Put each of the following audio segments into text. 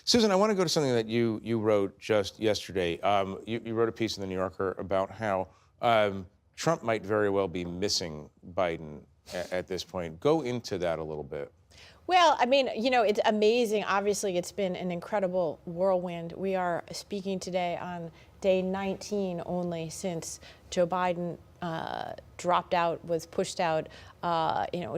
Susan, I want to go to something that you wrote just yesterday. You wrote a piece in the New Yorker about how Trump might very well be missing Biden at this point. Go into that a little bit. Well, I mean, it's amazing. Obviously, it's been an incredible whirlwind. We are speaking today on day 19 only since Joe Biden dropped out, was pushed out,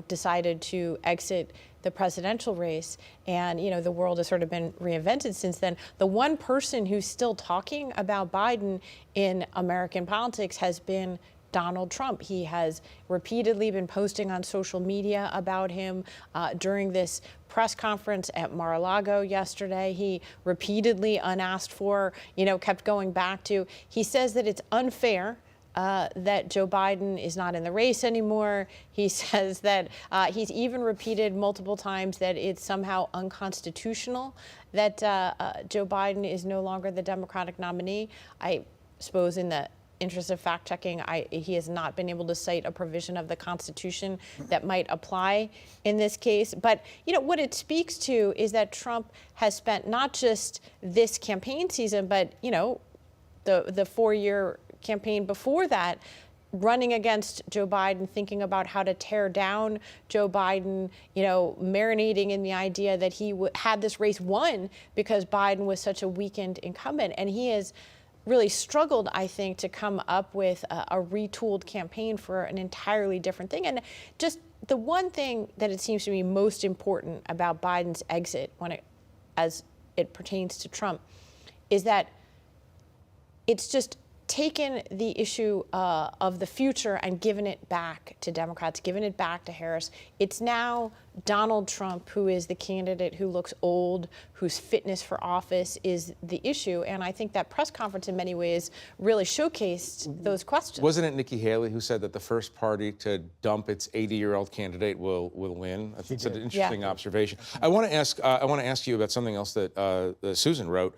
decided to exit the presidential race. And, the world has sort of been reinvented since then. The one person who's still talking about Biden in American politics has been Donald Trump. He has repeatedly been posting on social media about him. During this press conference at Mar-a-Lago yesterday, he repeatedly, unasked for, kept going back to, he says that it's unfair that Joe Biden is not in the race anymore. He says that he's even repeated multiple times that it's somehow unconstitutional that Joe Biden is no longer the Democratic nominee. I suppose in the interest of fact-checking, he has not been able to cite a provision of the Constitution that might apply in this case. But, what it speaks to is that Trump has spent not just this campaign season, but, the 4-year campaign before that, running against Joe Biden, thinking about how to tear down Joe Biden, marinating in the idea that he had this race won because Biden was such a weakened incumbent. And he has really struggled, I think, to come up with a retooled campaign for an entirely different thing. And just the one thing that it seems to me most important about Biden's exit as it pertains to Trump is that it's just taken the issue of the future and given it back to Democrats, given it back to Harris. It's now Donald Trump who is the candidate who looks old, whose fitness for office is the issue. And I think that press conference in many ways really showcased those questions. Wasn't it Nikki Haley who said that the first party to dump its 80-year-old candidate will win? I think it's an interesting observation. I want to ask you about something else that Susan wrote.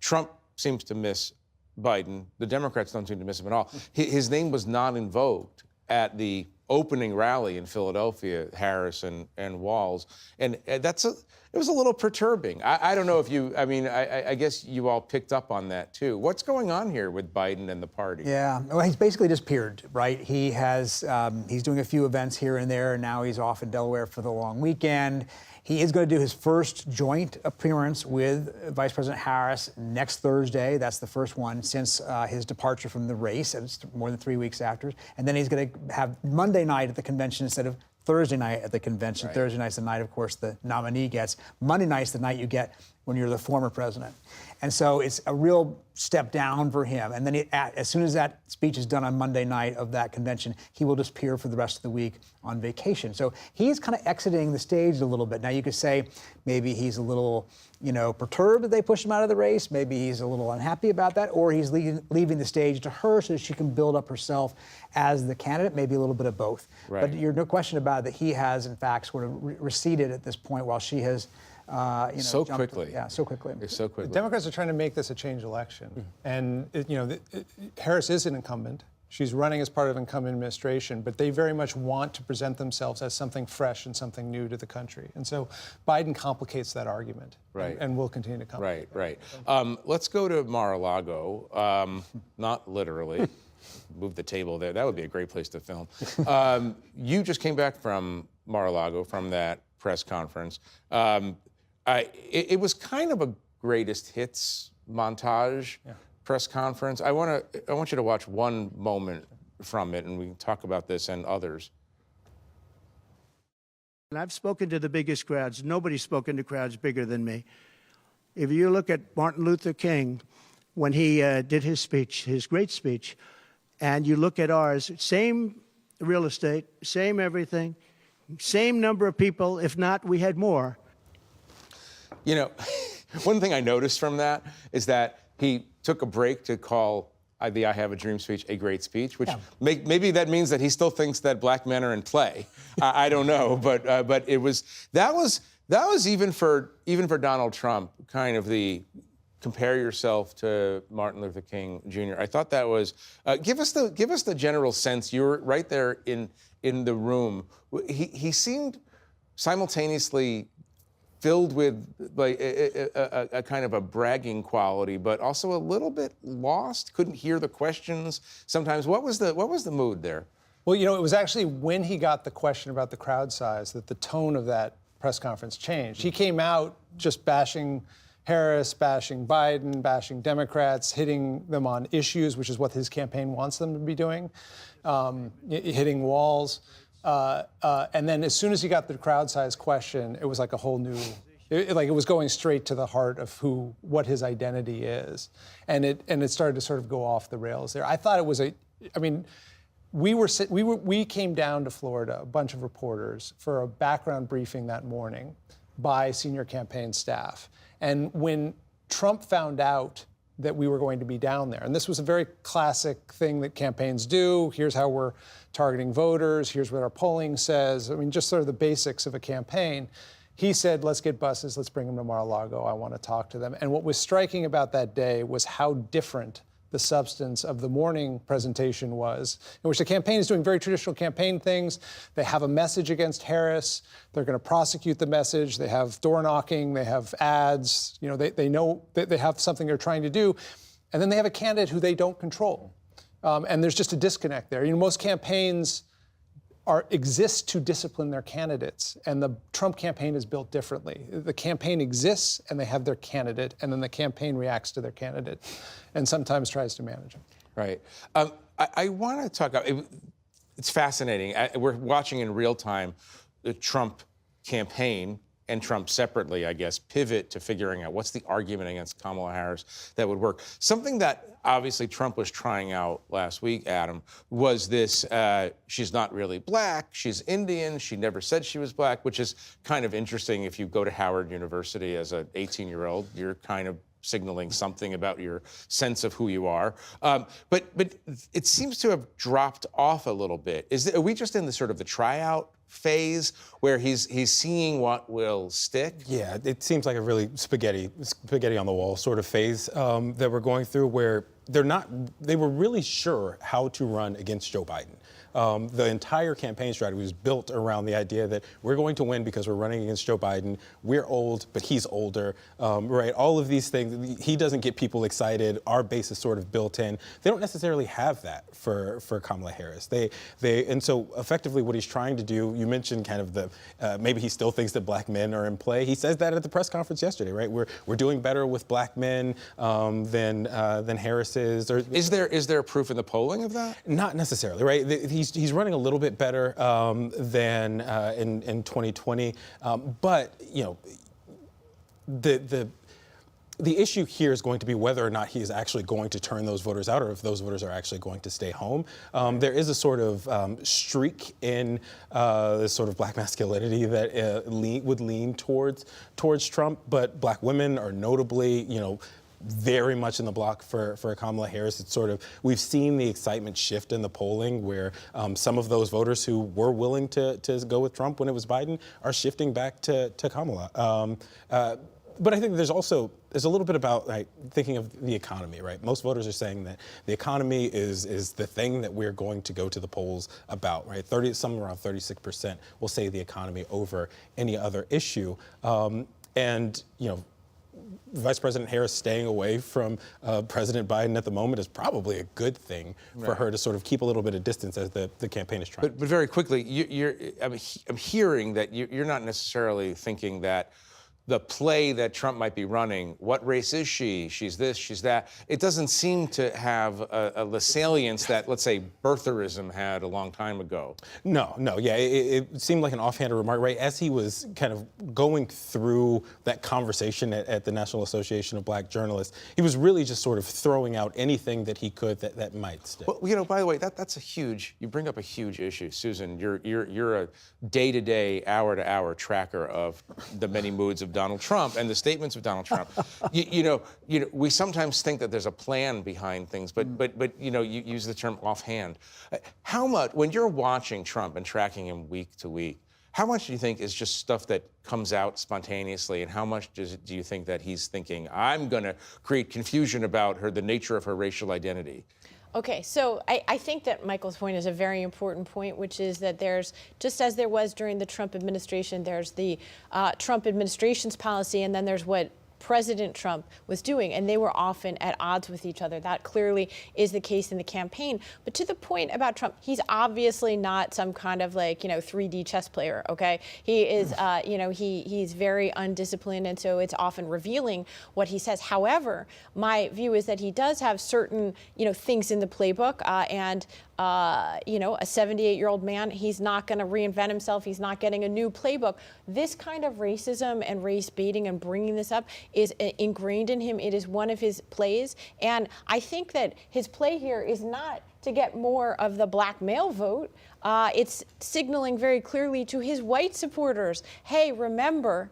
Trump seems to miss Biden. The Democrats don't seem to miss him at all. His name was not invoked at the opening rally in Philadelphia, Harris and Walz, and it was a little perturbing. I don't know if I guess you all picked up on that too. What's going on here with Biden and the party? Yeah, well, he's basically disappeared, right? He has, he's doing a few events here and there, and now he's off in Delaware for the long weekend. He is going to do his first joint appearance with Vice President Harris next Thursday. That's the first one since his departure from the race. It's more than 3 weeks after. And then he's going to have Monday night at the convention instead of Thursday night at the convention. Right. Thursday night's the night, of course, the nominee gets. Monday night's the night you get when you're the former president. And so it's a real step down for him. And then as soon as that speech is done on Monday night of that convention, he will disappear for the rest of the week on vacation. So he's kind of exiting the stage a little bit. Now you could say maybe he's a little, perturbed that they pushed him out of the race. Maybe he's a little unhappy about that, or he's leaving the stage to her so that she can build up herself as the candidate, maybe a little bit of both. Right. But there's no question about it that he has, in fact, sort of receded at this point while she has so quickly. Yeah, so quickly. So quickly. The Democrats are trying to make this a change election. And, Harris is an incumbent. She's running as part of an incumbent administration, but they very much want to present themselves as something fresh and something new to the country. And so Biden complicates that argument. Right. And will continue to complicate Right. Let's go to Mar-a-Lago. Not literally. Move the table there. That would be a great place to film. You just came back from Mar-a-Lago, from that press conference. It was kind of a greatest hits montage press conference. I want you to watch one moment from it, and we can talk about this and others. And I've spoken to the biggest crowds. Nobody's spoken to crowds bigger than me. If you look at Martin Luther King, when he did his speech, his great speech, and you look at ours, same real estate, same everything, same number of people. If not, we had more. One thing I noticed from that is that he took a break to call the I Have a Dream speech a great speech, which maybe that means that he still thinks that black men are in play. I don't know, but that was even for Donald Trump kind of the compare yourself to Martin Luther King Jr. I thought that was give us the general sense. You were right there in the room. He seemed simultaneously filled with like a kind of a bragging quality, but also a little bit lost. Couldn't hear the questions sometimes. What was the mood there? Well, you know, it was actually when he got the question about the crowd size that the tone of that press conference changed. He came out just bashing Harris, bashing Biden, bashing Democrats, hitting them on issues, which is what his campaign wants them to be doing, hitting walls. And then as soon as he got the crowd size question, it was like a whole new, it was going straight to the heart of what his identity is. And it started to sort of go off the rails there. I thought it was we came down to Florida, a bunch of reporters, for a background briefing that morning by senior campaign staff. And when Trump found out that we were going to be down there, and this was a very classic thing that campaigns do, here's how we're targeting voters, here's what our polling says, I mean, just sort of the basics of a campaign, he said, let's get buses, let's bring them to Mar-a-Lago, I want to talk to them. And what was striking about that day was how different the substance of the morning presentation was, in which the campaign is doing very traditional campaign things. They have a message against Harris. They're going to prosecute the message. They have door knocking. They have ads. You know, they know that they have something they're trying to do. And then they have a candidate who they don't control. And there's just a disconnect there. You know, most campaigns exist to discipline their candidates, and the Trump campaign is built differently. The campaign exists, and they have their candidate, and then the campaign reacts to their candidate, and sometimes tries to manage them. Right. I want to talk. It's fascinating. We're watching in real time the Trump campaign and Trump separately, I guess, pivot to figuring out what's the argument against Kamala Harris that would work. Something that obviously Trump was trying out last week, Adam, was this, she's not really black, she's Indian, she never said she was black, which is kind of interesting. If you go to Howard University as an 18-year-old, you're kind of signaling something about your sense of who you are. But it seems to have dropped off a little bit. Are we just in the sort of the tryout phase where he's seeing what will stick? Yeah, it seems like a really spaghetti on the wall sort of phase that we're going through, where they were really sure how to run against Joe Biden. The entire campaign strategy was built around the idea that we're going to win because we're running against Joe Biden. We're old, but he's older, right? All of these things, he doesn't get people excited. Our base is sort of built in. They don't necessarily have that for Kamala Harris. And so effectively what he's trying to do, you mentioned kind of maybe he still thinks that black men are in play. He says that at the press conference yesterday, right? We're doing better with black men than Harris is. Is there proof in the polling of that? Not necessarily, right? He's running a little bit better than in 2020, but you know, the issue here is going to be whether or not he is actually going to turn those voters out, or if those voters are actually going to stay home. There is a sort of streak in this sort of black masculinity that would lean towards Trump, but black women are notably, you know, very much in the block for Kamala Harris. It's sort of, we've seen the excitement shift in the polling where some of those voters who were willing to go with Trump when it was Biden are shifting back to Kamala. But I think there's a little bit about thinking of the economy, right? Most voters are saying that the economy is the thing that we're going to go to the polls about, right? Somewhere around 36% will say the economy over any other issue. And, you know, Vice President Harris staying away from President Biden at the moment is probably a good thing for her to sort of keep a little bit of distance as the campaign is trying. But very quickly, I'm hearing that you're not necessarily thinking that the play that Trump might be running, what race is she? She's this, she's that. It doesn't seem to have a salience that, let's say, birtherism had a long time ago. No, yeah, it seemed like an offhanded remark, right? As he was kind of going through that conversation at the National Association of Black Journalists, he was really just sort of throwing out anything that he could that might stick. Well, you know, by the way, that's a huge, you bring up a huge issue. Susan, you're a day-to-day, hour-to-hour tracker of the many moods of Donald Trump and the statements of Donald Trump. you know, we sometimes think that there's a plan behind things, but you know, you use the term offhand. How much, when you're watching Trump and tracking him week to week, how much do you think is just stuff that comes out spontaneously, and how much do you think that he's thinking, I'm going to create confusion about the nature of her racial identity? Okay, so I think that Michael's point is a very important point, which is that there's, just as there was during the Trump administration, there's the Trump administration's policy, and then there's what President Trump was doing, and they were often at odds with each other. That clearly is the case in the campaign. But to the point about Trump, he's obviously not some kind of 3D chess player, okay? He is, he's very undisciplined, and so it's often revealing what he says. However, my view is that he does have certain, things in the playbook, and a 78-year-old man, he's not going to reinvent himself. He's not getting a new playbook. This kind of racism and race baiting and bringing this up is ingrained in him. It is one of his plays. And I think that his play here is not to get more of the black male vote. It's signaling very clearly to his white supporters, hey, remember,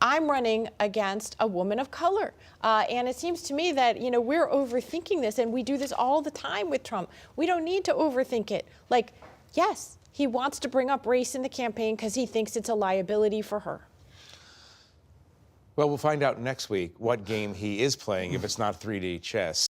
I'm running against a woman of color. And it seems to me that, we're overthinking this, and we do this all the time with Trump. We don't need to overthink it. Yes, he wants to bring up race in the campaign because he thinks it's a liability for her. Well, we'll find out next week what game he is playing if it's not 3D chess.